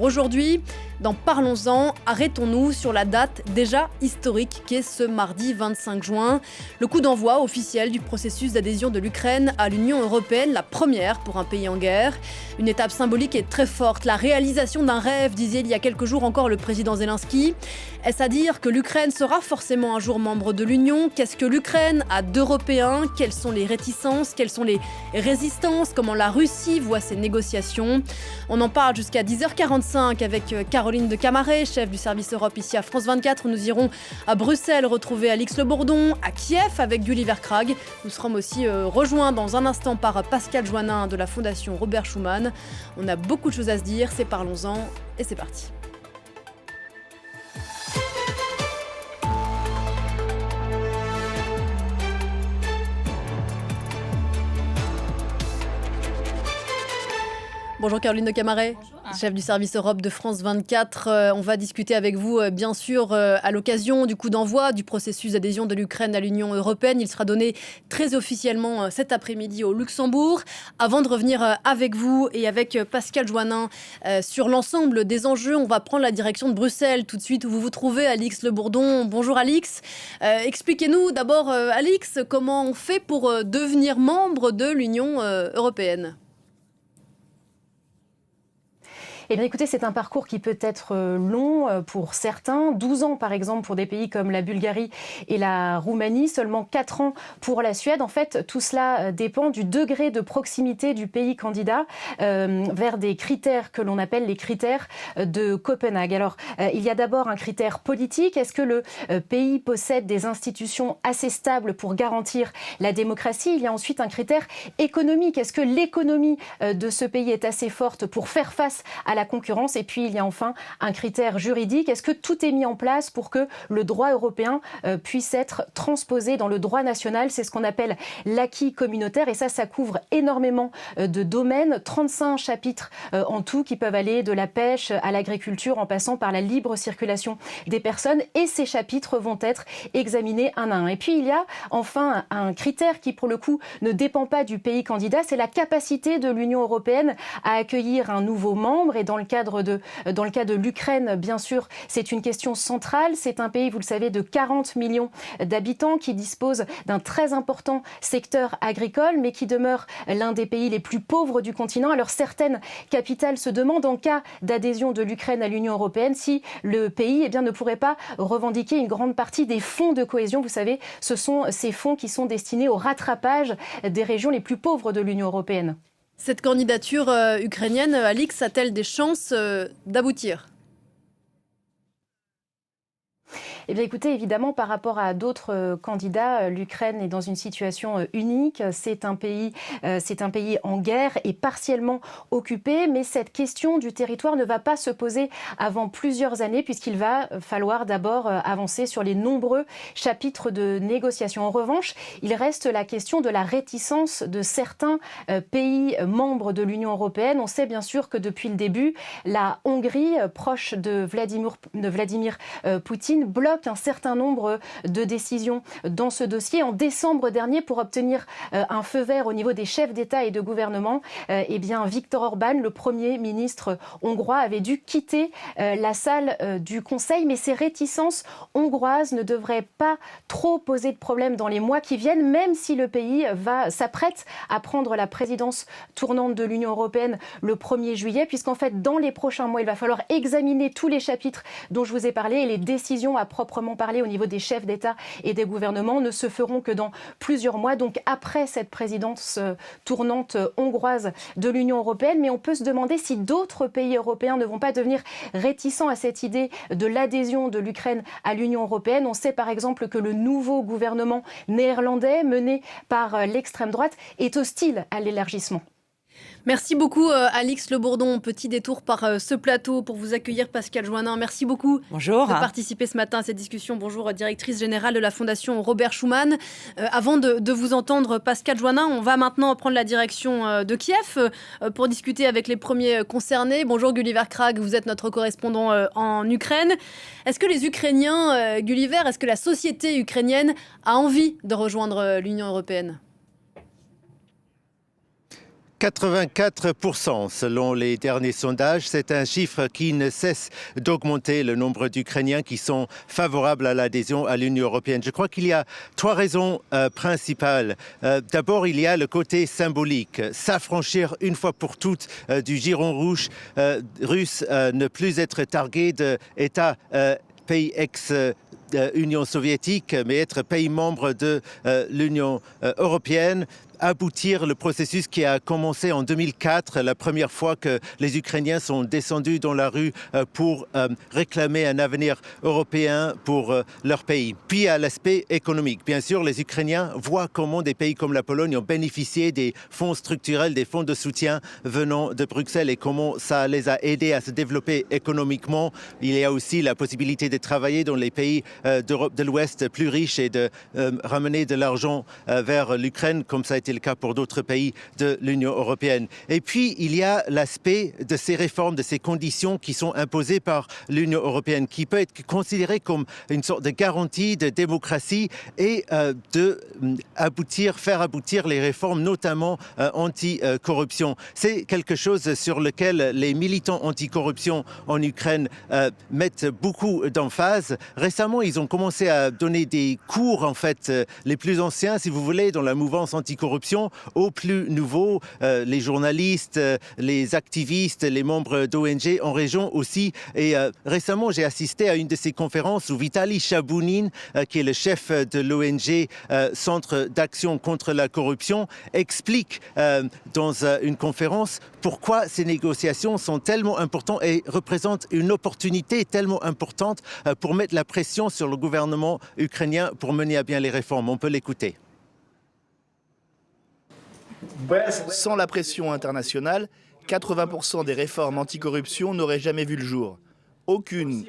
aujourd'hui. Dans Parlons-en, arrêtons-nous sur la date déjà historique qui est ce mardi 25 juin. Le coup d'envoi officiel du processus d'adhésion de l'Ukraine à l'Union européenne, la première pour un pays en guerre. Une étape symbolique et très forte, la réalisation d'un rêve, disait il y a quelques jours encore le président Zelensky. Est-ce à dire que l'Ukraine sera forcément un jour membre de l'Union ? Qu'est-ce que l'Ukraine a d'européen ? Quelles sont les réticences ? Quelles sont les résistances ? Comment la Russie voit ces négociations ? On en parle jusqu'à 10h45 avec Caroline de Camaret, chef du service Europe ici à France 24. Nous irons à Bruxelles retrouver Alix Le Bourdon, à Kiev avec Gulliver Krag. Nous serons aussi rejoints dans un instant par Pascal Joannin de la Fondation Robert Schuman. On a beaucoup de choses à se dire, c'est Parlons-en et c'est parti. Bonjour Caroline de Camaret, chef du service Europe de France 24. On va discuter avec vous, bien sûr, à l'occasion du coup d'envoi du processus d'adhésion de l'Ukraine à l'Union européenne. Il sera donné très officiellement cet après-midi au Luxembourg. Avant de revenir avec vous et avec Pascal Joannin sur l'ensemble des enjeux, on va prendre la direction de Bruxelles tout de suite où vous vous trouvez, Alix Le Bourdon. Bonjour Alix. Expliquez-nous d'abord, Alix, comment on fait pour devenir membre de l'Union européenne ? Eh bien écoutez, c'est un parcours qui peut être long pour certains, 12 ans par exemple pour des pays comme la Bulgarie et la Roumanie, seulement 4 ans pour la Suède. En fait, tout cela dépend du degré de proximité du pays candidat vers des critères que l'on appelle les critères de Copenhague. Alors, il y a d'abord un critère politique. Est-ce que le pays possède des institutions assez stables pour garantir la démocratie ? Il y a ensuite un critère économique. Est-ce que l'économie de ce pays est assez forte pour faire face à la concurrence? Et puis il y a enfin un critère juridique. Est-ce que tout est mis en place pour que le droit européen puisse être transposé dans le droit national? C'est ce qu'on appelle l'acquis communautaire et ça couvre énormément de domaines, 35 chapitres en tout qui peuvent aller de la pêche à l'agriculture en passant par la libre circulation des personnes et ces chapitres vont être examinés un à un. Et puis il y a enfin un critère qui pour le coup ne dépend pas du pays candidat, c'est la capacité de l'Union européenne à accueillir un nouveau membre. Et dans le cas de l'Ukraine, bien sûr, c'est une question centrale. C'est un pays, vous le savez, de 40 millions d'habitants qui dispose d'un très important secteur agricole, mais qui demeure l'un des pays les plus pauvres du continent. Alors certaines capitales se demandent, en cas d'adhésion de l'Ukraine à l'Union européenne, si le pays ne pourrait pas revendiquer une grande partie des fonds de cohésion. Vous savez, ce sont ces fonds qui sont destinés au rattrapage des régions les plus pauvres de l'Union européenne. Cette candidature ukrainienne, Alix, a-t-elle des chances d'aboutir ? Eh bien écoutez, évidemment, par rapport à d'autres candidats, l'Ukraine est dans une situation unique. C'est un pays en guerre et partiellement occupé, mais cette question du territoire ne va pas se poser avant plusieurs années puisqu'il va falloir d'abord avancer sur les nombreux chapitres de négociation. En revanche, il reste la question de la réticence de certains pays membres de l'Union européenne. On sait bien sûr que depuis le début, la Hongrie, proche de Vladimir Poutine, bloque un certain nombre de décisions dans ce dossier. En décembre dernier, pour obtenir un feu vert au niveau des chefs d'État et de gouvernement, Viktor Orban, le Premier ministre hongrois, avait dû quitter la salle du Conseil. Mais ces réticences hongroises ne devraient pas trop poser de problème dans les mois qui viennent, même si le pays s'apprête à prendre la présidence tournante de l'Union européenne le 1er juillet, puisqu'en fait, dans les prochains mois, il va falloir examiner tous les chapitres dont je vous ai parlé et les décisions à proprement parler au niveau des chefs d'État et des gouvernements ne se feront que dans plusieurs mois, donc après cette présidence tournante hongroise de l'Union européenne. Mais on peut se demander si d'autres pays européens ne vont pas devenir réticents à cette idée de l'adhésion de l'Ukraine à l'Union européenne. On sait par exemple que le nouveau gouvernement néerlandais mené par l'extrême droite est hostile à l'élargissement. Merci beaucoup Alix Le Bourdon. Petit détour par ce plateau pour vous accueillir Pascal Joannin. Merci beaucoup Bonjour. de participer ce matin à cette discussion. Bonjour, directrice générale de la Fondation Robert Schuman. Avant de vous entendre Pascal Joannin, on va maintenant prendre la direction de Kiev pour discuter avec les premiers concernés. Bonjour Gulliver Krag, vous êtes notre correspondant en Ukraine. Est-ce que les Ukrainiens, Gulliver, est-ce que la société ukrainienne a envie de rejoindre l'Union européenne ? 84% selon les derniers sondages. C'est un chiffre qui ne cesse d'augmenter le nombre d'Ukrainiens qui sont favorables à l'adhésion à l'Union européenne. Je crois qu'il y a trois raisons principales. D'abord, il y a le côté symbolique. S'affranchir une fois pour toutes du giron rouge russe, ne plus être targué d'État pays ex-Union soviétique, mais être pays membre de l'Union européenne. Aboutir le processus qui a commencé en 2004, la première fois que les Ukrainiens sont descendus dans la rue pour réclamer un avenir européen pour leur pays. Puis à l'aspect économique. Bien sûr, les Ukrainiens voient comment des pays comme la Pologne ont bénéficié des fonds structurels, des fonds de soutien venant de Bruxelles et comment ça les a aidés à se développer économiquement. Il y a aussi la possibilité de travailler dans les pays d'Europe de l'Ouest plus riches et de ramener de l'argent vers l'Ukraine, comme ça a été le cas pour d'autres pays de l'Union européenne. Et puis, il y a l'aspect de ces réformes, de ces conditions qui sont imposées par l'Union européenne, qui peut être considérée comme une sorte de garantie de démocratie et faire aboutir les réformes, notamment anti-corruption. C'est quelque chose sur lequel les militants anti-corruption en Ukraine mettent beaucoup d'emphase. Récemment, ils ont commencé à donner des cours, en fait, les plus anciens, si vous voulez, dans la mouvance anti-corruption, aux plus nouveaux, les journalistes, les activistes, les membres d'ONG en région aussi. Et récemment, j'ai assisté à une de ces conférences où Vitaly Chabounin, qui est le chef de l'ONG Centre d'action contre la corruption, explique dans une conférence pourquoi ces négociations sont tellement importantes et représentent une opportunité tellement importante pour mettre la pression sur le gouvernement ukrainien pour mener à bien les réformes. On peut l'écouter. Sans la pression internationale, 80% des réformes anticorruption n'auraient jamais vu le jour. Aucune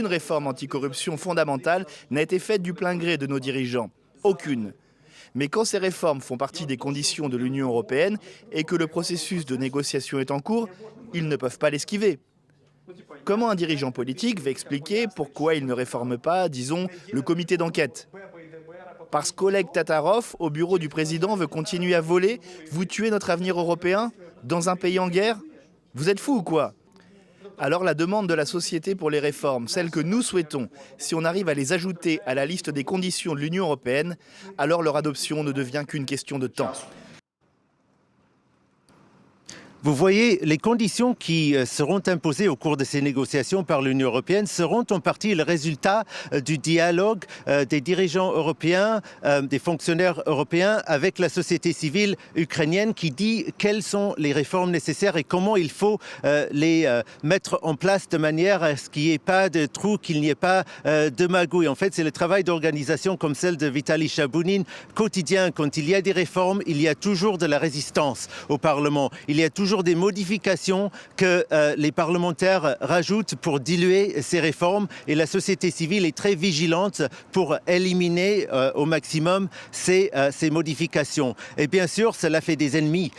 réforme anticorruption fondamentale n'a été faite du plein gré de nos dirigeants. Aucune. Mais quand ces réformes font partie des conditions de l'Union européenne et que le processus de négociation est en cours, ils ne peuvent pas l'esquiver. Comment un dirigeant politique va expliquer pourquoi il ne réforme pas, disons, le comité d'enquête ? Parce qu'Oleg Tatarov, au bureau du président, veut continuer à voler, vous tuez notre avenir européen dans un pays en guerre ? Vous êtes fous ou quoi ? Alors la demande de la société pour les réformes, celle que nous souhaitons, si on arrive à les ajouter à la liste des conditions de l'Union européenne, alors leur adoption ne devient qu'une question de temps. Vous voyez, les conditions qui seront imposées au cours de ces négociations par l'Union européenne seront en partie le résultat du dialogue des dirigeants européens, des fonctionnaires européens avec la société civile ukrainienne qui dit quelles sont les réformes nécessaires et comment il faut les mettre en place de manière à ce qu'il n'y ait pas de trous, qu'il n'y ait pas de magouilles. En fait, c'est le travail d'organisation comme celle de Vitaly Chabounin quotidien. Quand il y a des réformes, il y a toujours de la résistance au Parlement. Il y a toujours des modifications que les parlementaires rajoutent pour diluer ces réformes et la société civile est très vigilante pour éliminer au maximum ces modifications. Et bien sûr, cela fait des ennemis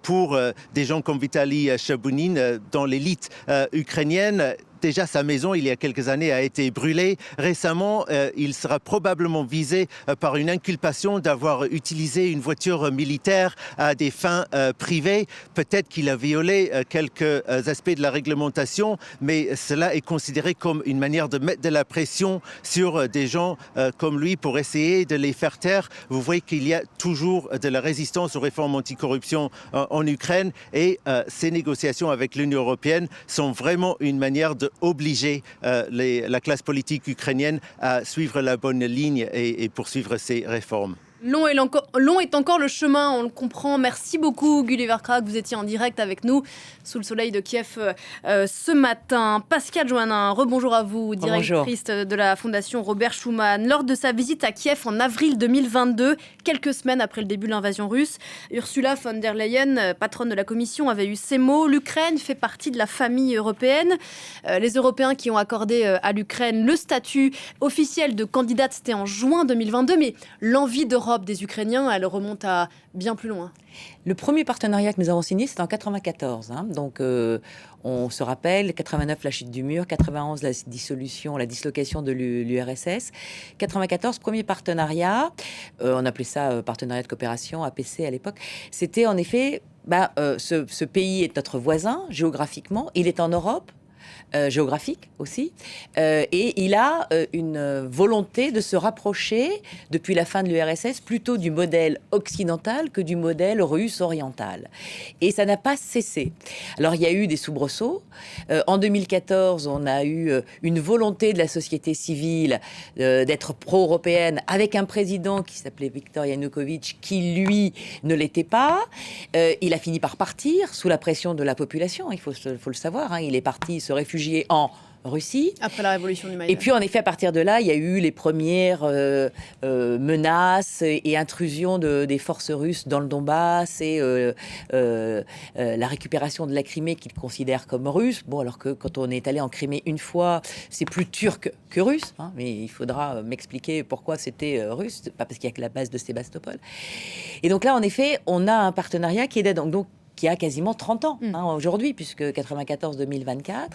pour des gens comme Vitaly Chabounin dans l'élite ukrainienne. Déjà, sa maison, il y a quelques années, a été brûlée. Récemment, il sera probablement visé par une inculpation d'avoir utilisé une voiture militaire à des fins privées. Peut-être qu'il a violé quelques aspects de la réglementation, mais cela est considéré comme une manière de mettre de la pression sur des gens comme lui pour essayer de les faire taire. Vous voyez qu'il y a toujours de la résistance aux réformes anticorruption en Ukraine et ces négociations avec l'Union européenne sont vraiment une manière de obliger la classe politique ukrainienne à suivre la bonne ligne et poursuivre ces réformes. Long est encore le chemin, on le comprend. Merci beaucoup Gulliver Krag, vous étiez en direct avec nous sous le soleil de Kiev ce matin. Pascale Joannin, rebonjour à vous, directrice de la Fondation Robert Schuman. Lors de sa visite à Kiev en avril 2022, quelques semaines après le début de l'invasion russe, Ursula von der Leyen, patronne de la Commission, avait eu ces mots: l'Ukraine fait partie de la famille européenne. Les Européens qui ont accordé à l'Ukraine le statut officiel de candidate, c'était en juin 2022, mais l'envie de l'Europe des Ukrainiens, elle remonte à bien plus loin. Le premier partenariat que nous avons signé, c'était en 1994. Donc, on se rappelle, 89, la chute du mur, 91, la dislocation de l'URSS. 94, premier partenariat, on appelait ça partenariat de coopération, APC à l'époque. C'était en effet, ce pays est notre voisin géographiquement, il est en Europe. Géographique aussi, et il a une volonté de se rapprocher, depuis la fin de l'URSS, plutôt du modèle occidental que du modèle russe oriental. Et ça n'a pas cessé. Alors, il y a eu des soubresauts. En 2014, on a eu une volonté de la société civile d'être pro-européenne, avec un président qui s'appelait Viktor Yanukovych, qui, lui, ne l'était pas. Il a fini par partir, sous la pression de la population, il faut le savoir. Il est parti se réfugier en Russie. Après la révolution du Maïdan. Et puis, en effet, à partir de là, il y a eu les premières menaces et intrusions des forces russes dans le Donbass et la récupération de la Crimée qu'ils considèrent comme russe. Bon, alors que quand on est allé en Crimée une fois, c'est plus turc que russe. Mais il faudra m'expliquer pourquoi c'était russe. Pas parce qu'il y a que la base de Sébastopol. Et donc là, en effet, on a un partenariat qui est donc qui a quasiment 30 ans aujourd'hui, puisque 94-2024.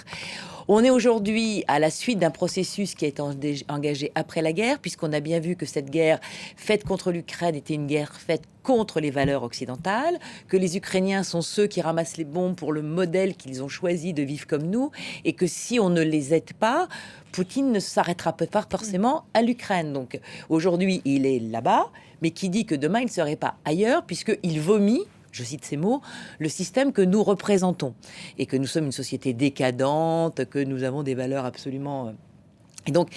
On est aujourd'hui à la suite d'un processus qui a été engagé après la guerre, puisqu'on a bien vu que cette guerre faite contre l'Ukraine était une guerre faite contre les valeurs occidentales, que les Ukrainiens sont ceux qui ramassent les bombes pour le modèle qu'ils ont choisi de vivre comme nous, et que si on ne les aide pas, Poutine ne s'arrêtera pas forcément à l'Ukraine. Donc aujourd'hui, il est là-bas, mais qui dit que demain, il ne serait pas ailleurs, puisqu'il vomit, je cite ces mots, le système que nous représentons. Et que nous sommes une société décadente, que nous avons des valeurs absolument... Et donc,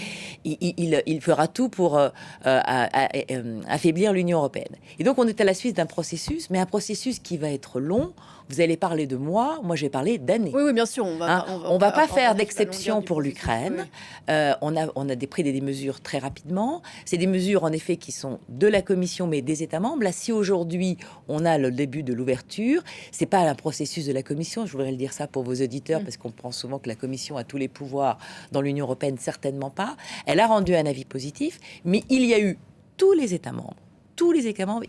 il fera tout pour affaiblir l'Union européenne. Et donc, on est à la suite d'un processus, mais un processus qui va être long. Vous allez parler de mois, moi je vais parler d'années. Oui, bien sûr. On va pas faire d'exception pour l'Ukraine. On a pris des mesures très rapidement. C'est des mesures, en effet, qui sont de la Commission, mais des États membres. Là, si aujourd'hui, on a le début de l'ouverture, c'est pas un processus de la Commission. Je voudrais le dire ça pour vos auditeurs, parce qu'on pense souvent que la Commission a tous les pouvoirs dans l'Union européenne. Certainement pas. Elle a rendu un avis positif, mais il y a eu tous les États membres,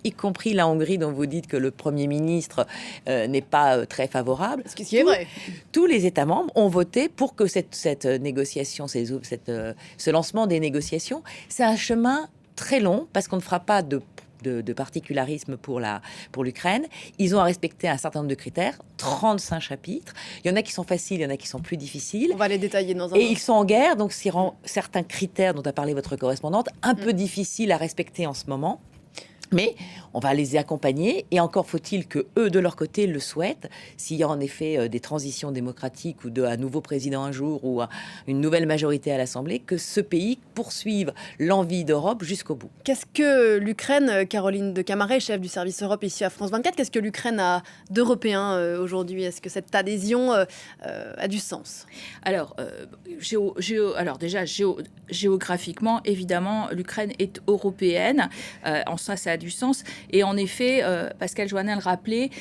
y compris la Hongrie, dont vous dites que le Premier ministre n'est pas très favorable. Ce qui est vrai. Tous les États membres ont voté pour que cette négociation, ce lancement des négociations, c'est un chemin très long, parce qu'on ne fera pas de particularisme pour l'Ukraine. Ils ont à respecter un certain nombre de critères, 35 chapitres. Il y en a qui sont faciles, il y en a qui sont plus difficiles. On va les détailler dans un Et ils sont en guerre, donc ça rend certains critères dont a parlé votre correspondante un peu difficiles à respecter en ce moment. Mais on va les accompagner, et encore faut-il que eux, de leur côté, le souhaitent. S'il y a en effet des transitions démocratiques ou un nouveau président un jour ou une nouvelle majorité à l'Assemblée, que ce pays poursuive l'envie d'Europe jusqu'au bout. Qu'est-ce que l'Ukraine, Caroline de Camaret, chef du service Europe ici à France 24, qu'est-ce que l'Ukraine a d'européen aujourd'hui? Est-ce que cette adhésion a du sens? Alors, déjà, géographiquement, évidemment, l'Ukraine est européenne. En ça a du sens. Et en effet, Pascal Joannin le rappelait,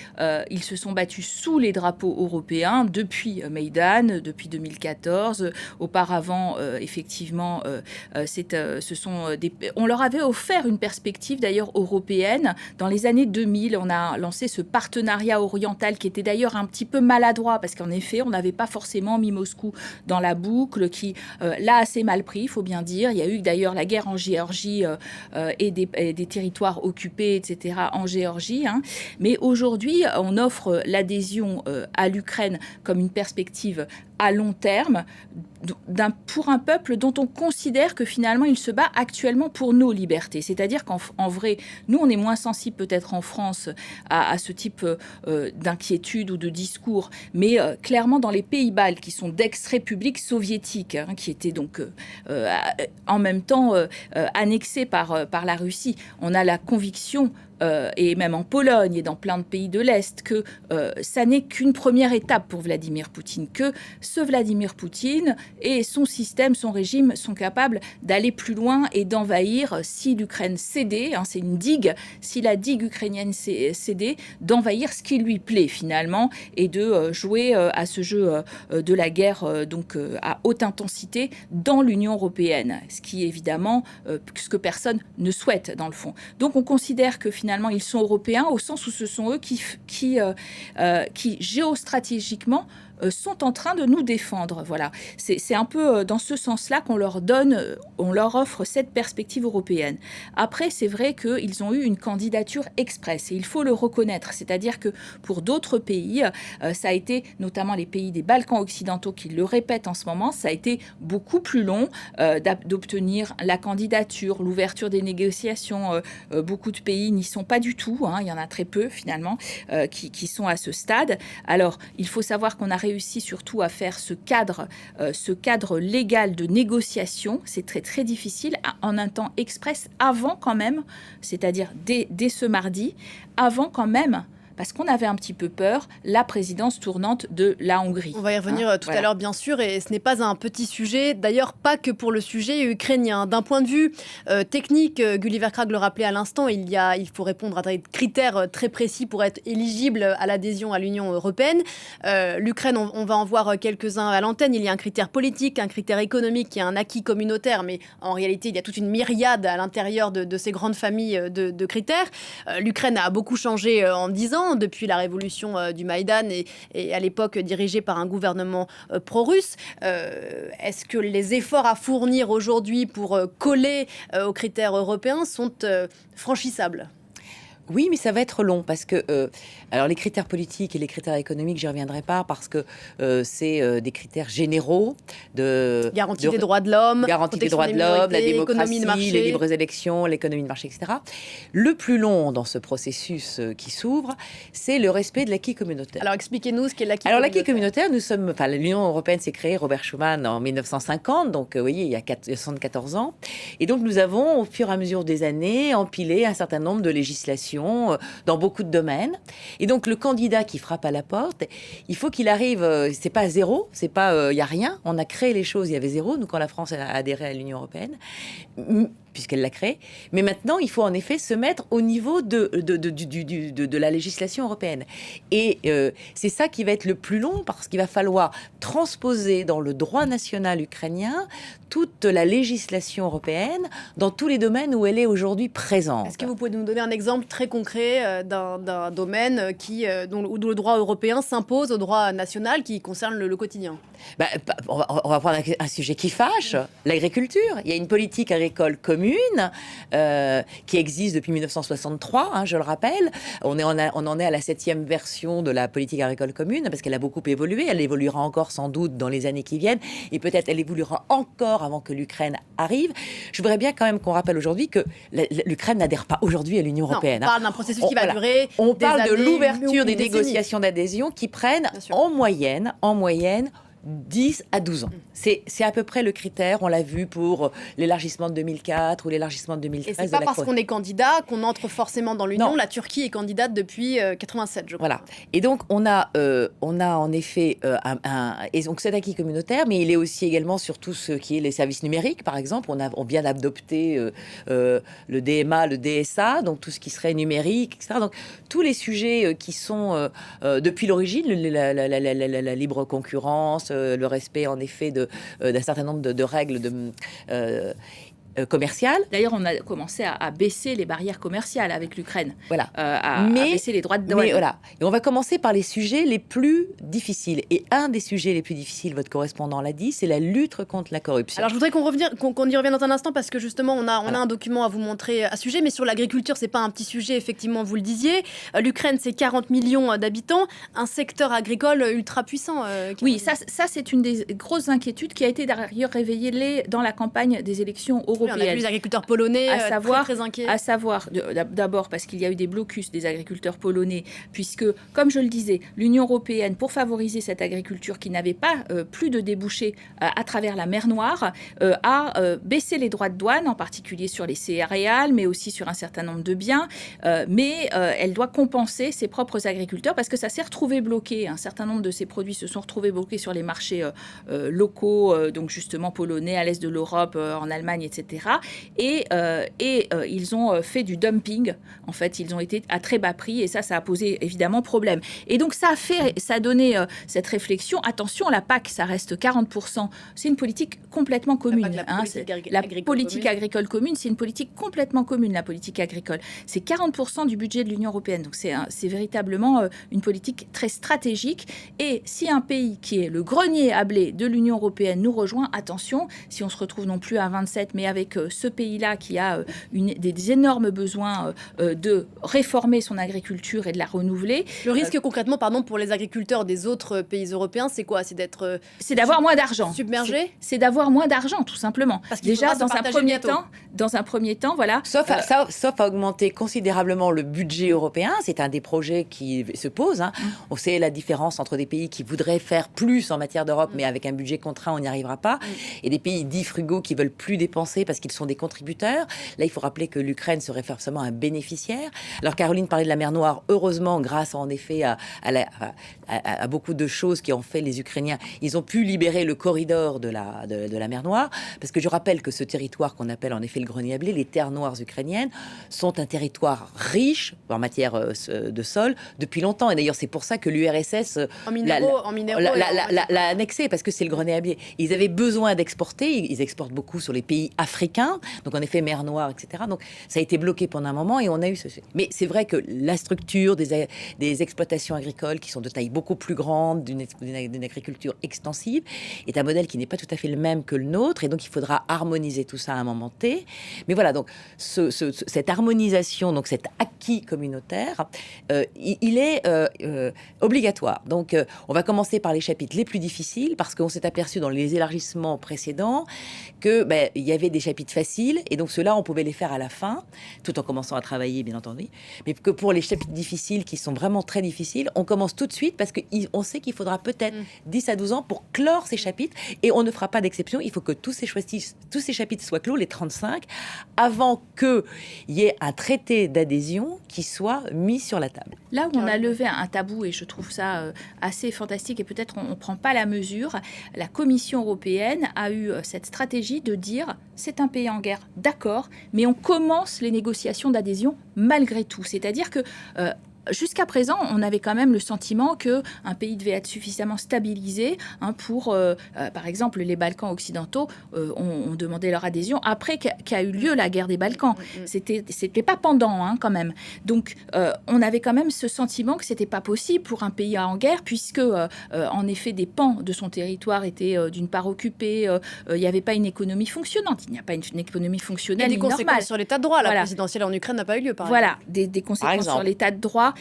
ils se sont battus sous les drapeaux européens depuis Maïdan, depuis 2014. Auparavant, effectivement, on leur avait offert une perspective d'ailleurs européenne. Dans les années 2000, on a lancé ce partenariat oriental qui était d'ailleurs un petit peu maladroit, parce qu'en effet, on n'avait pas forcément mis Moscou dans la boucle, qui l'a assez mal pris, il faut bien dire. Il y a eu d'ailleurs la guerre en Géorgie et des territoires occupés, etc., en Géorgie. Mais aujourd'hui, on offre l'adhésion à l'Ukraine comme une perspective à long terme pour un peuple dont on considère que finalement il se bat actuellement pour nos libertés. C'est-à-dire qu'en vrai, nous on est moins sensibles peut-être en France à ce type d'inquiétude ou de discours, mais clairement dans les pays baltes qui sont d'ex-républiques soviétiques, qui étaient donc en même temps annexées par la Russie, on a la conviction et même en Pologne et dans plein de pays de l'Est, que ça n'est qu'une première étape pour Vladimir Poutine, que ce Vladimir Poutine et son système, son régime sont capables d'aller plus loin et d'envahir, si l'Ukraine cédait, c'est une digue, si la digue ukrainienne cédait, d'envahir ce qui lui plaît finalement et de jouer à ce jeu de la guerre à haute intensité dans l'Union européenne, ce qui est évidemment ce que personne ne souhaite dans le fond. Donc on considère que finalement ils sont européens au sens où ce sont eux qui géostratégiquement sont en train de nous défendre. Voilà. C'est un peu dans ce sens-là qu'on leur offre cette perspective européenne. Après, c'est vrai qu'ils ont eu une candidature express et il faut le reconnaître. C'est-à-dire que pour d'autres pays, ça a été, notamment les pays des Balkans occidentaux qui le répètent en ce moment, ça a été beaucoup plus long d'obtenir la candidature, l'ouverture des négociations. Beaucoup de pays n'y sont pas du tout. Il y en a très peu finalement qui sont à ce stade. Alors, il faut savoir qu'on a réussi surtout à faire ce cadre légal de négociation. C'est très très difficile en un temps express avant quand même, c'est-à-dire dès ce mardi, avant quand même, parce qu'on avait un petit peu peur, la présidence tournante de la Hongrie. On va y revenir tout à l'heure, bien sûr, et ce n'est pas un petit sujet, d'ailleurs pas que pour le sujet ukrainien. D'un point de vue technique, Gulliver Krag le rappelait à l'instant, il faut répondre à des critères très précis pour être éligible à l'adhésion à l'Union européenne. L'Ukraine, on va en voir quelques-uns à l'antenne, il y a un critère politique, un critère économique, il y a un acquis communautaire, mais en réalité, il y a toute une myriade à l'intérieur de ces grandes familles de critères. L'Ukraine a beaucoup changé en 10 ans, depuis la révolution du Maïdan et à l'époque dirigée par un gouvernement pro-russe. Est-ce que les efforts à fournir aujourd'hui pour coller aux critères européens sont franchissables ? Oui, mais ça va être long parce que alors les critères politiques et les critères économiques, j'y reviendrai pas parce que c'est des critères généraux de garantie des droits de l'homme, garantie des droits de l'homme, la démocratie, de marché, les libres élections, l'économie de marché, etc. Le plus long dans ce processus qui s'ouvre, c'est le respect de l'acquis communautaire. Alors expliquez-nous ce qu'est l'acquis communautaire. Alors l'acquis communautaire, l'Union européenne s'est créée, Robert Schuman en 1950, donc vous voyez, il y a 74 ans, et donc nous avons au fur et à mesure des années empilé un certain nombre de législations dans beaucoup de domaines. Et donc, le candidat qui frappe à la porte, il faut qu'il arrive, c'est pas zéro, c'est pas, il y a rien. On a créé les choses, il y avait zéro, nous, quand la France a adhéré à l'Union européenne, puisqu'elle l'a créé. Mais maintenant, il faut en effet se mettre au niveau de la législation européenne. Et c'est ça qui va être le plus long, parce qu'il va falloir transposer dans le droit national ukrainien toute la législation européenne dans tous les domaines où elle est aujourd'hui présente. Est-ce que vous pouvez nous donner un exemple très concret d'un domaine où le droit européen s'impose au droit national qui concerne le quotidien ? On va prendre un sujet qui fâche, l'agriculture. Il y a une politique agricole commune qui existe depuis 1963, je le rappelle. On en est à la 7e version de la politique agricole commune, parce qu'elle a beaucoup évolué. Elle évoluera encore sans doute dans les années qui viennent, et peut-être elle évoluera encore avant que l'Ukraine arrive. Je voudrais bien quand même qu'on rappelle aujourd'hui que l'Ukraine n'adhère pas aujourd'hui à l'Union européenne. On parle d'un processus qui va durer On parle des de années, l'ouverture des décennies. négociations d'adhésion qui prennent en moyenne 10 à 12 ans. C'est à peu près le critère, on l'a vu pour l'élargissement de 2004 ou l'élargissement de 2013. Et c'est pas parce qu'on est candidat qu'on entre forcément dans l'Union. La Turquie est candidate depuis 87, je crois. Voilà. Et donc, on a en effet et donc cet acquis communautaire, mais il est aussi également sur tout ce qui est les services numériques, par exemple. On vient d'adopter le DMA, le DSA, donc tout ce qui serait numérique, etc. Donc, tous les sujets qui sont, depuis l'origine, la libre concurrence, le respect en effet d'un certain nombre de règles commerciales. D'ailleurs, on a commencé à baisser les barrières commerciales avec l'Ukraine. Voilà. À baisser les droits de douane. Mais voilà. Et on va commencer par les sujets les plus difficiles. Et un des sujets les plus difficiles, votre correspondant l'a dit, c'est la lutte contre la corruption. Alors, je voudrais qu'on y revienne dans un instant, parce que justement, on a un document à vous montrer à ce sujet. Mais sur l'agriculture, c'est pas un petit sujet, effectivement, vous le disiez. L'Ukraine, c'est 40 millions d'habitants, un secteur agricole ultra puissant. Oui, ça c'est une des grosses inquiétudes qui a été d'ailleurs réveillée dans la campagne des élections européennes Oui, on a vu les agriculteurs polonais très inquiets. À savoir, d'abord parce qu'il y a eu des blocus des agriculteurs polonais, puisque, comme je le disais, l'Union européenne, pour favoriser cette agriculture qui n'avait pas plus de débouchés à travers la mer Noire, a baissé les droits de douane, en particulier sur les céréales, mais aussi sur un certain nombre de biens. Mais elle doit compenser ses propres agriculteurs parce que ça s'est retrouvé bloqué. Un certain nombre de ces produits se sont retrouvés bloqués sur les marchés locaux, donc justement polonais, à l'est de l'Europe, en Allemagne, etc. Et ils ont fait du dumping. En fait, ils ont été à très bas prix et ça a posé évidemment problème. Et donc ça a donné cette réflexion. Attention, la PAC, ça reste 40%. C'est une politique complètement commune. La politique agricole commune, c'est une politique complètement commune, la politique agricole. C'est 40% du budget de l'Union européenne. Donc c'est véritablement une politique très stratégique. Et si un pays qui est le grenier à blé de l'Union européenne nous rejoint, attention, si on se retrouve non plus à 27, mais avec ce pays-là qui a des énormes besoins de réformer son agriculture et de la renouveler. Le risque concrètement, pour les agriculteurs des autres pays européens, c'est quoi? C'est d'avoir moins d'argent. Submergé? C'est d'avoir moins d'argent, tout simplement. Parce qu'il déjà, dans un premier temps, voilà. Sauf à augmenter considérablement le budget européen. C'est un des projets qui se pose. On sait la différence entre des pays qui voudraient faire plus en matière d'Europe, mais avec un budget contraint, on n'y arrivera pas. Et des pays dits frugaux qui veulent plus dépenser parce qu'ils sont des contributeurs. Là, il faut rappeler que l'Ukraine serait forcément un bénéficiaire. Alors, Caroline parlait de la mer Noire. Heureusement, grâce en effet à beaucoup de choses qui ont fait les Ukrainiens, ils ont pu libérer le corridor de la mer Noire. Parce que je rappelle que ce territoire qu'on appelle en effet le grenier à blé, les terres noires ukrainiennes, sont un territoire riche en matière de sol depuis longtemps. Et d'ailleurs, c'est pour ça que l'URSS l'a annexé, parce que c'est le grenier à blé. Ils avaient besoin d'exporter. Ils exportent beaucoup sur les pays africains. Donc, en effet, mer Noire, etc. Donc, ça a été bloqué pendant un moment et on a eu ce... Mais c'est vrai que la structure des exploitations agricoles qui sont de taille beaucoup plus grande, d'une agriculture extensive, est un modèle qui n'est pas tout à fait le même que le nôtre. Et donc, il faudra harmoniser tout ça à un moment T. Mais voilà, donc, cette harmonisation, donc cet acquis communautaire, il est obligatoire. Donc, on va commencer par les chapitres les plus difficiles, parce qu'on s'est aperçu dans les élargissements précédents que il y avait des chapitres faciles, et donc ceux-là, on pouvait les faire à la fin, tout en commençant à travailler, bien entendu. Mais que pour les chapitres difficiles, qui sont vraiment très difficiles, on commence tout de suite, parce qu'on sait qu'il faudra peut-être 10 à 12 ans pour clore ces chapitres, et on ne fera pas d'exception. Il faut que tous ces chapitres soient clos, les 35, avant qu'il y ait un traité d'adhésion qui soit mis sur la table. Là où on a levé un tabou, et je trouve ça assez fantastique, et peut-être on ne prend pas la mesure, la Commission européenne a eu cette stratégie de dire c'est un pays en guerre, d'accord, mais on commence les négociations d'adhésion malgré tout. C'est-à-dire que jusqu'à présent, on avait quand même le sentiment qu'un pays devait être suffisamment stabilisé pour, par exemple, les Balkans occidentaux ont demandé leur adhésion après qu'a eu lieu la guerre des Balkans. C'était pas pendant, quand même. Donc, on avait quand même ce sentiment que c'était pas possible pour un pays en guerre, puisque, en effet, des pans de son territoire étaient d'une part occupés. Il n'y avait pas une économie fonctionnante. Il n'y a pas une économie fonctionnelle. Il y a des conséquences sur l'état de droit. La présidentielle en Ukraine n'a pas eu lieu, par exemple. Des conséquences sur l'état de droit.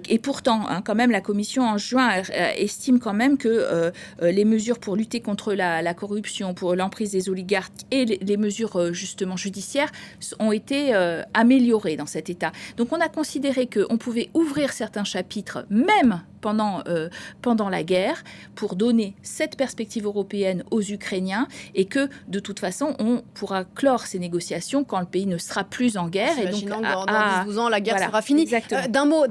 Et pourtant, quand même, la Commission en juin estime quand même que les mesures pour lutter contre la corruption, pour l'emprise des oligarques et les mesures justement judiciaires ont été améliorées dans cet état. Donc on a considéré qu'on pouvait ouvrir certains chapitres, même pendant la guerre, pour donner cette perspective européenne aux Ukrainiens, et que de toute façon on pourra clore ces négociations quand le pays ne sera plus en guerre. Et donc dans 10-12 ans la guerre sera finie. D'un mot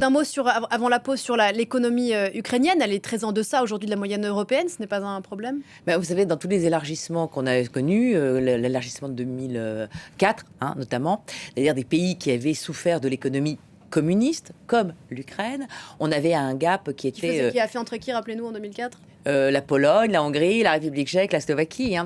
avant la pause sur l'économie ukrainienne, elle est très en deçà aujourd'hui de la moyenne européenne. Ce n'est pas un problème? Vous savez, dans tous les élargissements qu'on a connus, l'élargissement de 2004 notamment, c'est-à-dire des pays qui avaient souffert de l'économie communiste, comme l'Ukraine, on avait un gap qui était... Qui a fait entre qui, rappelez-nous, en 2004 la Pologne, la Hongrie, la République tchèque, la Slovaquie.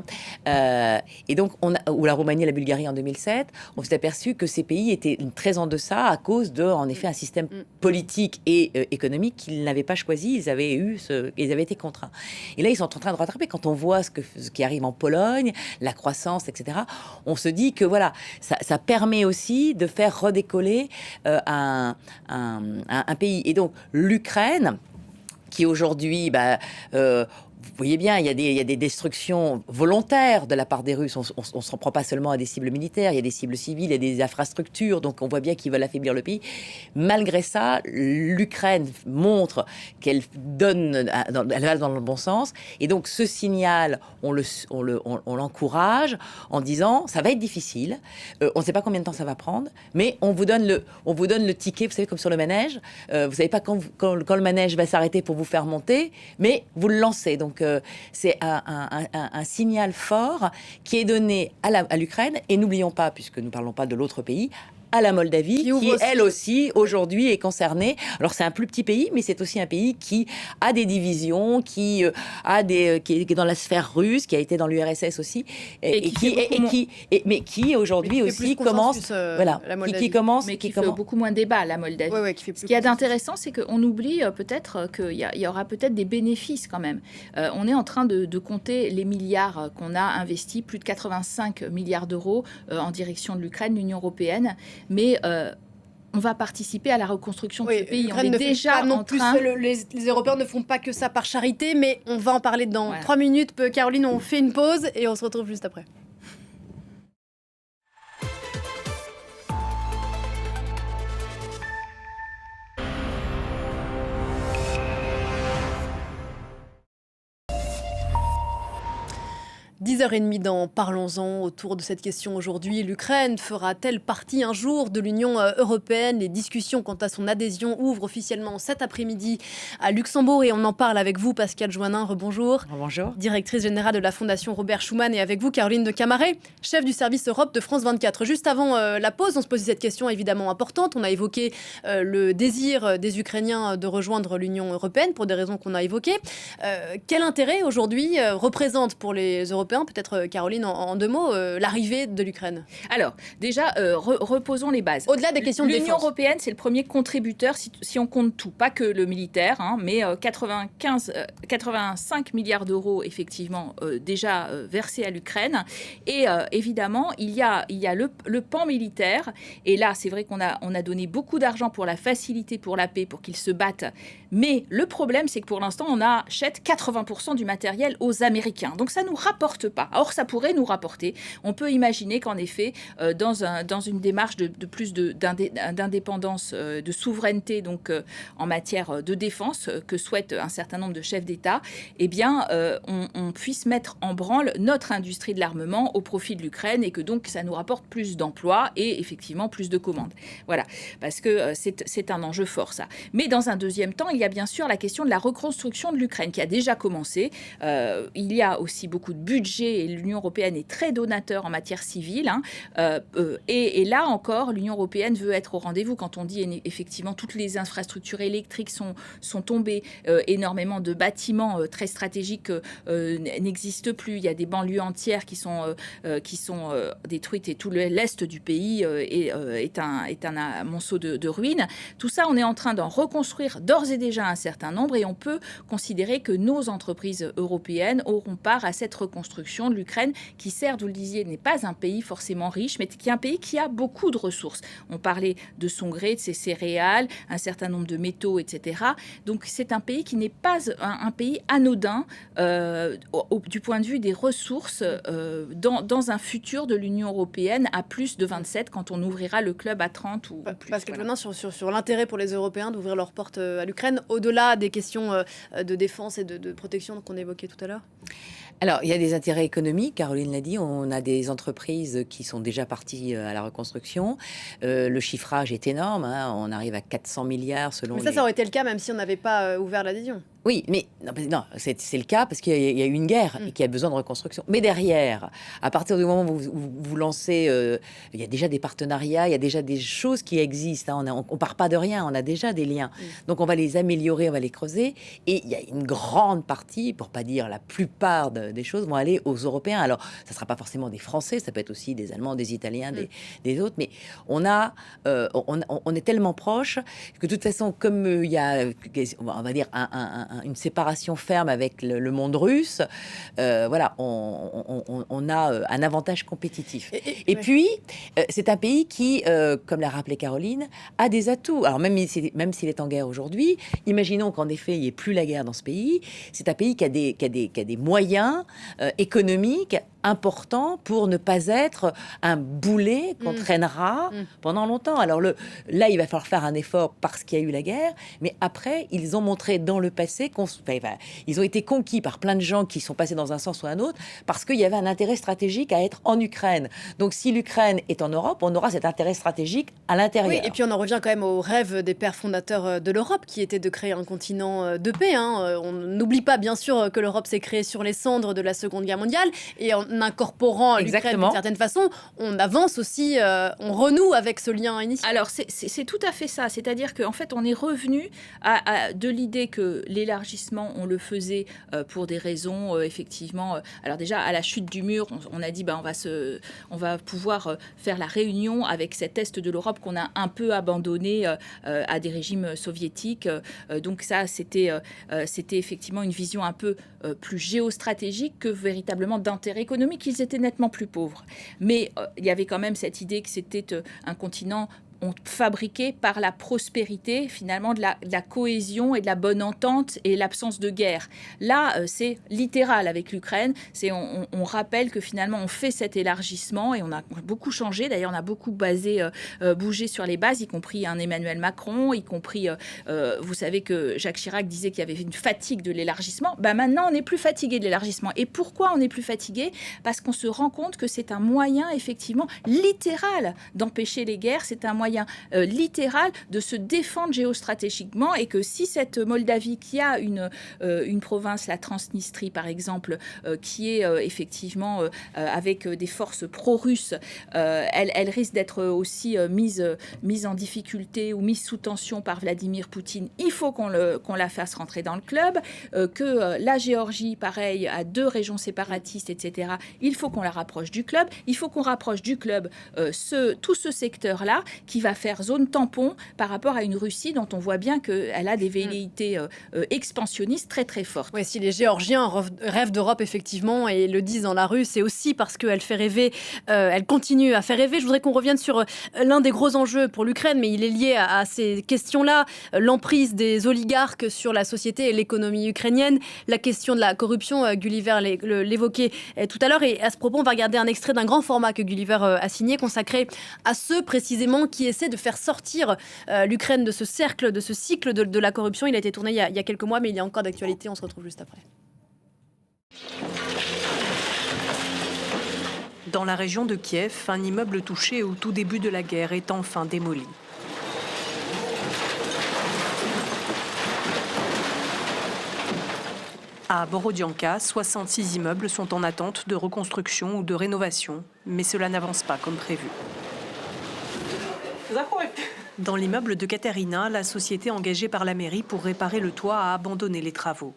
Et donc, ou la Roumanie et la Bulgarie en 2007, on s'est aperçu que ces pays étaient très en deçà à cause en effet, un système politique et économique qu'ils n'avaient pas choisi. Ils avaient été contraints. Et là, ils sont en train de rattraper. Quand on voit ce qui arrive en Pologne, la croissance, etc., on se dit que voilà, ça permet aussi de faire redécoller un pays. Et donc, l'Ukraine, qui aujourd'hui vous voyez bien, il y a des destructions volontaires de la part des Russes. On ne s'en prend pas seulement à des cibles militaires, il y a des cibles civiles, il y a des infrastructures, donc on voit bien qu'ils veulent affaiblir le pays. Malgré ça, l'Ukraine montre qu'elle elle va dans le bon sens. Et donc ce signal, on l'encourage en disant, ça va être difficile, on ne sait pas combien de temps ça va prendre, mais on vous donne le ticket, vous savez, comme sur le manège. Vous ne savez pas quand le manège va s'arrêter pour vous faire monter, mais vous le lancez. Donc c'est un signal fort qui est donné à l'Ukraine. Et n'oublions pas, puisque nous ne parlons pas de l'autre pays, à la Moldavie, qui elle aussi, aujourd'hui, est concernée. Alors, c'est un plus petit pays, mais c'est aussi un pays qui a des divisions, qui est dans la sphère russe, qui a été dans l'URSS aussi, mais qui aujourd'hui aussi commence... qui commence... Mais qui fait beaucoup moins débat, la Moldavie. Ce qu'il y a d'intéressant, c'est qu'on oublie peut-être qu'il y aura peut-être des bénéfices quand même. On est en train de compter les milliards qu'on a investis, plus de 85 milliards d'euros en direction de l'Ukraine, l'Union européenne. Mais on va participer à la reconstruction de ce pays. On est déjà en train... Les Européens ne font pas que ça par charité, mais on va en parler dans 3 minutes. Caroline, on fait une pause et on se retrouve juste après. « 10h30 dans Parlons-en » autour de cette question aujourd'hui. L'Ukraine fera-t-elle partie un jour de l'Union européenne ? Les discussions quant à son adhésion ouvrent officiellement cet après-midi à Luxembourg et on en parle avec vous, Pascale Joannin. Rebonjour. Bonjour. Directrice générale de la Fondation Robert Schuman, et avec vous, Caroline de Camaret, chef du service Europe de France 24. Juste avant la pause, on se posait cette question évidemment importante. On a évoqué le désir des Ukrainiens de rejoindre l'Union européenne pour des raisons qu'on a évoquées. Quel intérêt aujourd'hui représente pour les Européens, peut-être Caroline en 2 mots, l'arrivée de l'Ukraine? Alors, déjà, reposons les bases. Au-delà des questions de défense. L'Union européenne, c'est le premier contributeur, si on compte tout, pas que le militaire, mais 85 milliards d'euros, effectivement, déjà versés à l'Ukraine. Et évidemment, il y a le pan militaire. Et là, c'est vrai qu'on a donné beaucoup d'argent pour la facilité pour la paix, pour qu'ils se battent. Mais le problème, c'est que pour l'instant, on achète 80% du matériel aux Américains. Donc, ça ne nous rapporte pas. Or, ça pourrait nous rapporter. On peut imaginer qu'en effet, dans une démarche de plus d'indépendance, de souveraineté, donc en matière de défense, que souhaitent un certain nombre de chefs d'État, eh bien, on puisse mettre en branle notre industrie de l'armement au profit de l'Ukraine et que donc ça nous rapporte plus d'emplois et effectivement plus de commandes. Voilà, parce que c'est un enjeu fort, ça. Mais dans un deuxième temps, il y a bien sûr la question de la reconstruction de l'Ukraine qui a déjà commencé. Il y a aussi beaucoup de budget et l'Union européenne est très donateur en matière civile. Et là encore, l'Union européenne veut être au rendez-vous. Quand on dit effectivement toutes les infrastructures électriques sont tombées, énormément de bâtiments très stratégiques n'existent plus. Il y a des banlieues entières qui sont détruites et tout l'est du pays est un monceau de ruines. Tout ça, on est en train d'en reconstruire d'ores et déjà un certain nombre et on peut considérer que nos entreprises européennes auront part à cette reconstruction de l'Ukraine qui, certes, vous le disiez, n'est pas un pays forcément riche, mais qui est un pays qui a beaucoup de ressources. On parlait de son gré, de ses céréales, un certain nombre de métaux, etc. Donc c'est un pays qui n'est pas un pays anodin du point de vue des ressources dans un futur de l'Union européenne à plus de 27 quand on ouvrira le club à 30 ou plus. Parce que maintenant, sur l'intérêt pour les Européens d'ouvrir leurs portes à l'Ukraine, au-delà des questions de défense et de protection qu'on évoquait tout à l'heure? Alors, il y a des intérêts économiques, Caroline l'a dit, on a des entreprises qui sont déjà parties à la reconstruction. Le chiffrage est énorme, on arrive à 400 milliards selon... Mais ça aurait été le cas même si on n'avait pas ouvert l'adhésion. Oui, mais non, c'est le cas parce qu'il y a eu une guerre et qu'il y a besoin de reconstruction. Mais derrière, à partir du moment où vous lancez, il y a déjà des partenariats, il y a déjà des choses qui existent. On part pas de rien, on a déjà des liens. Donc on va les améliorer, on va les creuser. Et il y a une grande partie, pour pas dire la plupart des choses, vont aller aux Européens. Alors, ça sera pas forcément des Français, ça peut être aussi des Allemands, des Italiens, des autres. Mais on est tellement proches que de toute façon, comme il y a, on va dire, un une séparation ferme avec le monde russe, voilà, on a un avantage compétitif. Et puis, c'est un pays qui, comme l'a rappelé Caroline, a des atouts. Alors même s'il est en guerre aujourd'hui, imaginons qu'en effet, il n'y ait plus la guerre dans ce pays. C'est un pays qui a des moyens économiques important pour ne pas être un boulet qu'on traînera pendant longtemps. Alors là, il va falloir faire un effort parce qu'il y a eu la guerre, mais après, ils ont montré dans le passé ils ont été conquis par plein de gens qui sont passés dans un sens ou un autre parce qu'il y avait un intérêt stratégique à être en Ukraine. Donc si l'Ukraine est en Europe, on aura cet intérêt stratégique à l'intérieur. Oui, et puis on en revient quand même au rêve des pères fondateurs de l'Europe qui était de créer un continent de paix. On n'oublie pas bien sûr que l'Europe s'est créée sur les cendres de la Seconde Guerre mondiale et en incorporant l'Ukraine d'une certaine façon, on avance aussi, on renoue avec ce lien initial. Alors c'est tout à fait ça, c'est-à-dire qu'en fait on est revenu de l'idée que l'élargissement on le faisait pour des raisons effectivement. Alors déjà à la chute du mur, on a dit on va pouvoir faire la réunion avec cet est de l'Europe qu'on a un peu abandonné à des régimes soviétiques. Donc ça c'était effectivement une vision un peu plus géostratégique que véritablement d'intérêt économique. Ils étaient nettement plus pauvres. Mais il y avait quand même cette idée que c'était un continent fabriqué par la prospérité, finalement, de la cohésion et de la bonne entente et l'absence de guerre. Là, c'est littéral avec l'Ukraine. On rappelle que finalement, on fait cet élargissement et on a beaucoup changé. D'ailleurs, on a beaucoup bougé sur les bases, y compris un Emmanuel Macron, y compris, vous savez que Jacques Chirac disait qu'il y avait une fatigue de l'élargissement. Maintenant, on n'est plus fatigué de l'élargissement. Et pourquoi on n'est plus fatigué ? Parce qu'on se rend compte que c'est un moyen, effectivement, littéral d'empêcher les guerres. C'est un moyen littéral de se défendre géostratégiquement et que si cette Moldavie qui a une province, la Transnistrie par exemple, qui est effectivement avec des forces pro-russes, elle risque d'être aussi mise en difficulté ou mise sous tension par Vladimir Poutine. Il faut qu'on la fasse rentrer dans le club, que la Géorgie, pareil, a 2 régions séparatistes, etc. Il faut qu'on la rapproche du club. Il faut qu'on rapproche du club tout ce secteur-là qui va faire zone tampon par rapport à une Russie dont on voit bien qu'elle a des velléités expansionnistes très très fortes. Oui, si les Géorgiens rêvent d'Europe effectivement et le disent dans la rue, c'est aussi parce qu'elle fait rêver, elle continue à faire rêver. Je voudrais qu'on revienne sur l'un des gros enjeux pour l'Ukraine, mais il est lié à ces questions-là, l'emprise des oligarques sur la société et l'économie ukrainienne, la question de la corruption, Gulliver l'évoquait tout à l'heure, et à ce propos, on va regarder un extrait d'un grand format que Gulliver a signé, consacré à ceux précisément qui essaie de faire sortir l'Ukraine de ce cercle, de ce cycle de la corruption. Il a été tourné il y a quelques mois, mais il y a encore d'actualité. On se retrouve juste après. Dans la région de Kiev, un immeuble touché au tout début de la guerre est enfin démoli. À Borodianka, 66 immeubles sont en attente de reconstruction ou de rénovation, mais cela n'avance pas comme prévu. Dans l'immeuble de Katerina, la société engagée par la mairie pour réparer le toit a abandonné les travaux.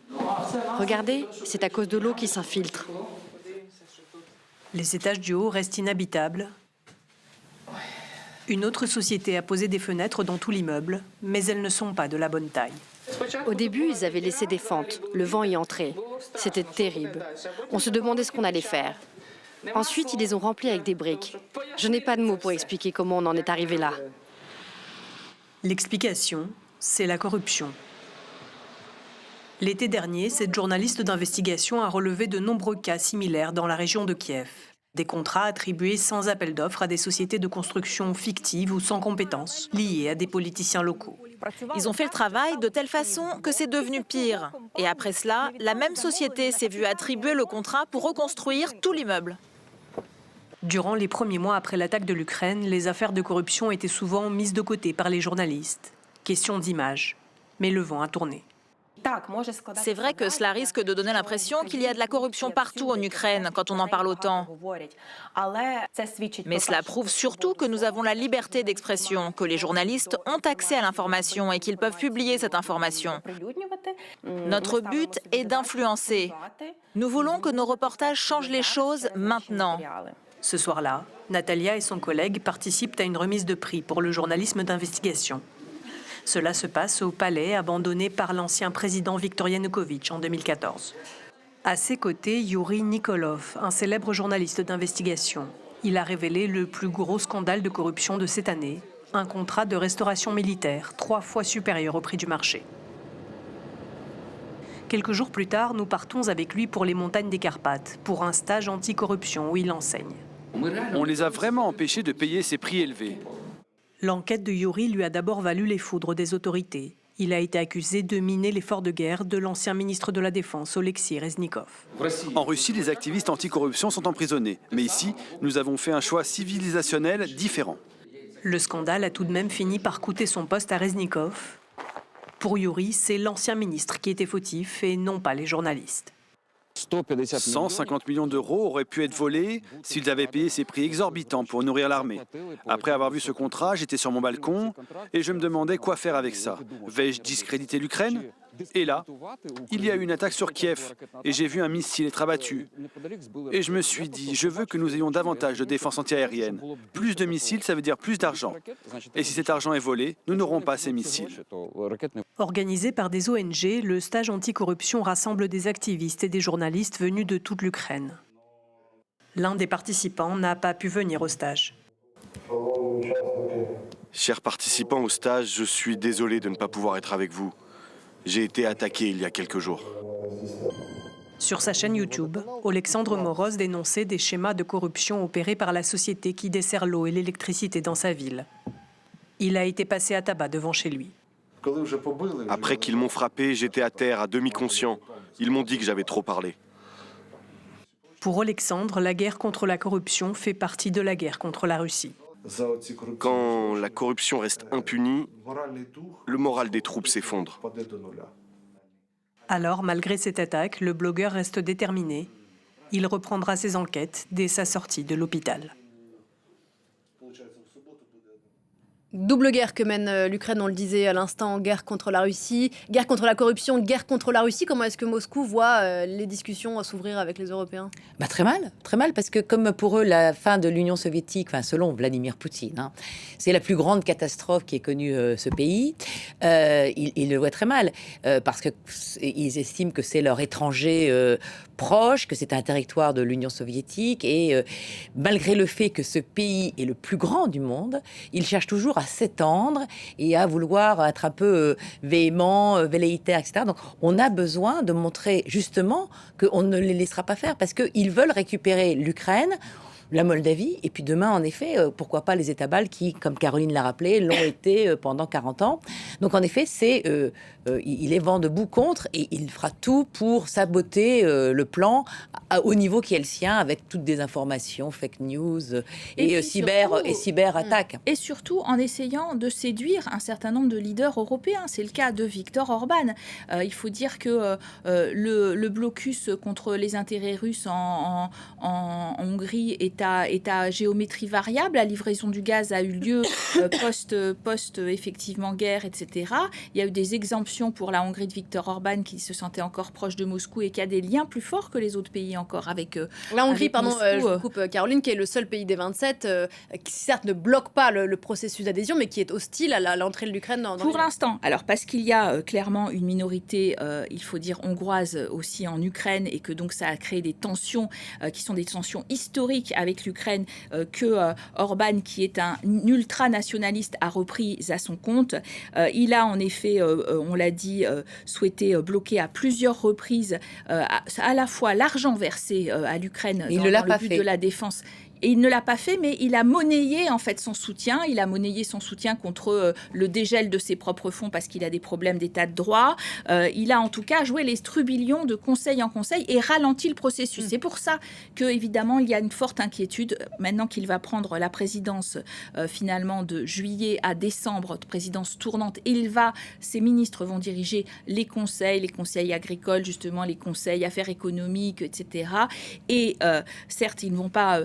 Regardez, c'est à cause de l'eau qui s'infiltre. Les étages du haut restent inhabitables. Une autre société a posé des fenêtres dans tout l'immeuble, mais elles ne sont pas de la bonne taille. Au début, ils avaient laissé des fentes, le vent y entrait. C'était terrible. On se demandait ce qu'on allait faire. Ensuite, ils les ont remplis avec des briques. Je n'ai pas de mots pour expliquer comment on en est arrivé là. L'explication, c'est la corruption. L'été dernier, cette journaliste d'investigation a relevé de nombreux cas similaires dans la région de Kiev. Des contrats attribués sans appel d'offres à des sociétés de construction fictives ou sans compétences, liées à des politiciens locaux. Ils ont fait le travail de telle façon que c'est devenu pire. Et après cela, la même société s'est vue attribuer le contrat pour reconstruire tout l'immeuble. Durant les premiers mois après l'attaque de l'Ukraine, les affaires de corruption étaient souvent mises de côté par les journalistes. Question d'image. Mais le vent a tourné. C'est vrai que cela risque de donner l'impression qu'il y a de la corruption partout en Ukraine quand on en parle autant. Mais cela prouve surtout que nous avons la liberté d'expression, que les journalistes ont accès à l'information et qu'ils peuvent publier cette information. Notre but est d'influencer. Nous voulons que nos reportages changent les choses maintenant. Ce soir-là, Natalia et son collègue participent à une remise de prix pour le journalisme d'investigation. Cela se passe au palais abandonné par l'ancien président Viktor Yanukovych en 2014. À ses côtés, Yuri Nikolov, un célèbre journaliste d'investigation. Il a révélé le plus gros scandale de corruption de cette année, un contrat de restauration militaire 3 fois supérieur au prix du marché. Quelques jours plus tard, nous partons avec lui pour les montagnes des Carpates, pour un stage anticorruption où il enseigne. On les a vraiment empêchés de payer ces prix élevés. L'enquête de Yuri lui a d'abord valu les foudres des autorités. Il a été accusé de miner l'effort de guerre de l'ancien ministre de la Défense, Oleksiy Reznikov. En Russie, les activistes anticorruption sont emprisonnés. Mais ici, nous avons fait un choix civilisationnel différent. Le scandale a tout de même fini par coûter son poste à Reznikov. Pour Yuri, c'est l'ancien ministre qui était fautif et non pas les journalistes. 150 millions d'euros auraient pu être volés s'ils avaient payé ces prix exorbitants pour nourrir l'armée. Après avoir vu ce contrat, j'étais sur mon balcon et je me demandais quoi faire avec ça. Vais-je discréditer l'Ukraine ? Et là, il y a eu une attaque sur Kiev et j'ai vu un missile être abattu. Et je me suis dit, je veux que nous ayons davantage de défense antiaérienne. Plus de missiles, ça veut dire plus d'argent. Et si cet argent est volé, nous n'aurons pas ces missiles. Organisé par des ONG, le stage anticorruption rassemble des activistes et des journalistes venus de toute l'Ukraine. L'un des participants n'a pas pu venir au stage. Chers participants au stage, je suis désolé de ne pas pouvoir être avec vous. J'ai été attaqué il y a quelques jours. Sur sa chaîne YouTube, Oleksandr Moroz dénonçait des schémas de corruption opérés par la société qui dessert l'eau et l'électricité dans sa ville. Il a été passé à tabac devant chez lui. Après qu'ils m'ont frappé, j'étais à terre, à demi conscient. Ils m'ont dit que j'avais trop parlé. Pour Oleksandr, la guerre contre la corruption fait partie de la guerre contre la Russie. Quand la corruption reste impunie, le moral des troupes s'effondre. Alors, malgré cette attaque, le blogueur reste déterminé. Il reprendra ses enquêtes dès sa sortie de l'hôpital. Double guerre que mène l'Ukraine, on le disait à l'instant, guerre contre la Russie, guerre contre la corruption, guerre contre la Russie. Comment est-ce que Moscou voit les discussions s'ouvrir avec les Européens ? Très mal, parce que comme pour eux, la fin de l'Union soviétique, selon Vladimir Poutine, c'est la plus grande catastrophe qui ait connue ce pays. Ils le voient très mal, parce qu'ils estiment que c'est leur étranger proche, que c'est un territoire de l'Union soviétique, et malgré le fait que ce pays est le plus grand du monde, ils cherchent toujours à s'étendre et à vouloir être un peu véhément, velléitaire, etc. Donc on a besoin de montrer justement qu'on ne les laissera pas faire, parce qu'ils veulent récupérer l'Ukraine, la Moldavie, et puis demain, en effet, pourquoi pas les États baltes qui, comme Caroline l'a rappelé, l'ont été pendant 40 ans. Donc en effet, il est vent debout contre, et il fera tout pour saboter le plan au niveau qui est le sien, avec toutes des informations, fake news et cyber-attaques. Et surtout en essayant de séduire un certain nombre de leaders européens. C'est le cas de Viktor Orban. Il faut dire que le blocus contre les intérêts russes en Hongrie est à géométrie variable. La livraison du gaz a eu lieu post effectivement guerre, etc. Il y a eu des exemptions pour la Hongrie de Viktor Orban qui se sentait encore proche de Moscou et qui a des liens plus forts que les autres pays encore avec la Hongrie, pardon, Moscou, je vous coupe, Caroline, qui est le seul pays des 27 qui certes ne bloque pas le processus d'adhésion, mais qui est hostile à l'entrée de l'Ukraine dans pour l'instant. Alors parce qu'il y a clairement une minorité, il faut dire hongroise aussi en Ukraine, et que donc ça a créé des tensions qui sont des tensions historiques avec l'Ukraine que Orban, qui est un ultranationaliste, a repris à son compte. Il a en effet, on l'a dit, souhaité bloquer à plusieurs reprises à la fois l'argent versé à l'Ukraine dans le but de la défense. Et il ne l'a pas fait, mais il a monnayé en fait son soutien. Il a monnayé son soutien contre le dégel de ses propres fonds parce qu'il a des problèmes d'état de droit. Il a en tout cas joué les strubilions de conseil en conseil et ralenti le processus. C'est pour ça que évidemment il y a une forte inquiétude maintenant qu'il va prendre la présidence finalement de juillet à décembre, présidence tournante. Et ses ministres vont diriger les conseils agricoles justement, les conseils affaires économiques, etc. Et certes, ils ne vont pas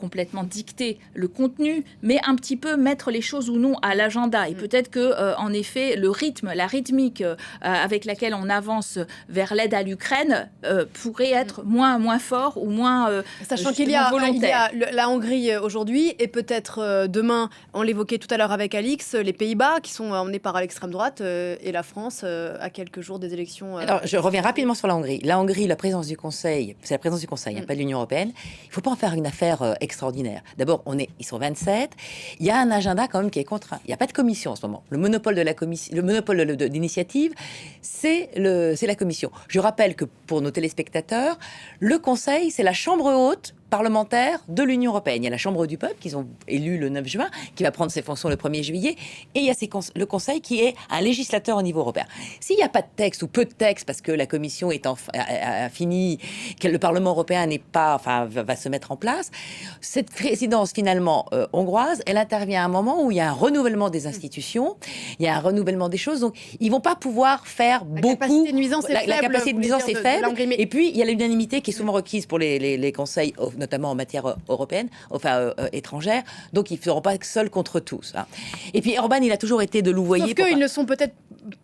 complètement dicter le contenu, mais un petit peu mettre les choses ou non à l'agenda. Et peut-être que, en effet, le rythme, la rythmique avec laquelle on avance vers l'aide à l'Ukraine pourrait être moins fort ou moins sachant qu'il y a volontaire. la Hongrie aujourd'hui et peut-être demain, on l'évoquait tout à l'heure avec Alix, les Pays-Bas qui sont emmenés par l'extrême droite et la France à quelques jours des élections. Alors, je reviens rapidement sur la Hongrie. La Hongrie, la présidence du Conseil, c'est la présidence du Conseil, pas de l'Union européenne. Il ne faut pas en faire une affaire extraordinaire. D'abord, ils sont 27. Il y a un agenda quand même qui est contraint. Il n'y a pas de commission en ce moment. Le monopole de la commission, le monopole d'initiative, c'est la commission. Je rappelle que pour nos téléspectateurs, le Conseil, c'est la chambre haute parlementaire de l'Union européenne. Il y a la Chambre du peuple qu'ils ont élu le 9 juin, qui va prendre ses fonctions le 1er juillet, et il y a le Conseil qui est un législateur au niveau européen. S'il n'y a pas de texte ou peu de texte, parce que la Commission a fini, que le Parlement européen va se mettre en place, cette présidence finalement hongroise, elle intervient à un moment où il y a un renouvellement des institutions, il y a un renouvellement des choses, donc ils vont pas pouvoir faire beaucoup. La capacité de nuisance est faible. La capacité de nuisance est faible, et puis il y a l'unanimité qui est souvent requise pour les conseils, notamment en matière européenne, étrangère, donc ils ne feront pas seuls contre tous. Hein. Et puis Orban, il a toujours été de louvoyer. Sauf qu'ils ne sont peut-être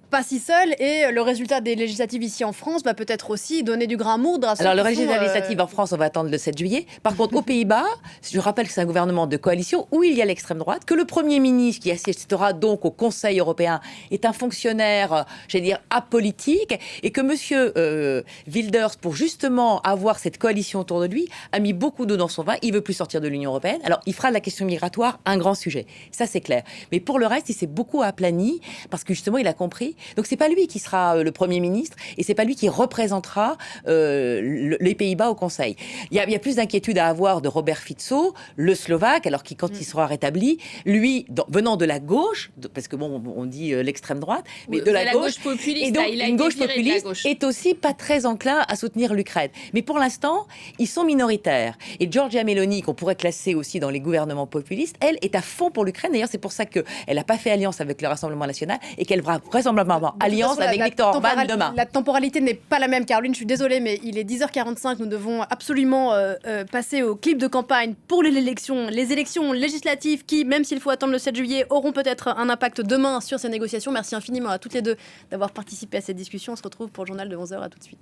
pas si seuls, et le résultat des législatives ici en France va peut-être aussi donner du grain à moudre à ceux Alors, le qui résultat législatif en France, on va attendre le 7 juillet. Par contre, aux Pays-Bas, je rappelle que c'est un gouvernement de coalition où il y a l'extrême droite, que le Premier ministre, qui assistera donc au Conseil européen, est un fonctionnaire, apolitique, et que M. Wilders, pour justement avoir cette coalition autour de lui, a mis beaucoup d'eau dans son vin. Il veut plus sortir de l'Union européenne. Alors, il fera de la question migratoire un grand sujet. Ça, c'est clair. Mais pour le reste, il s'est beaucoup aplani, parce que justement, il a compris. Donc, c'est pas lui qui sera le Premier ministre, et c'est pas lui qui représentera les Pays-Bas au Conseil. Il y a plus d'inquiétude à avoir de Robert Fico, le Slovaque, alors quand il sera rétabli, lui, venant de la gauche, parce que on dit l'extrême droite, mais de la gauche populiste, et donc il a une été gauche viré de la populiste gauche. est aussi pas très enclin à soutenir l'Ukraine. Mais pour l'instant, ils sont minoritaires. Et Giorgia Meloni, qu'on pourrait classer aussi dans les gouvernements populistes, elle est à fond pour l'Ukraine. D'ailleurs, c'est pour ça qu'elle n'a pas fait alliance avec le Rassemblement national et qu'elle va vraisemblablement alliance avec Viktor Orban demain. La temporalité n'est pas la même, Caroline, je suis désolée, mais il est 10h45, nous devons absolument passer au clip de campagne pour les élections législatives qui, même s'il faut attendre le 7 juillet, auront peut-être un impact demain sur ces négociations. Merci infiniment à toutes les deux d'avoir participé à cette discussion. On se retrouve pour le journal de 11h, à tout de suite.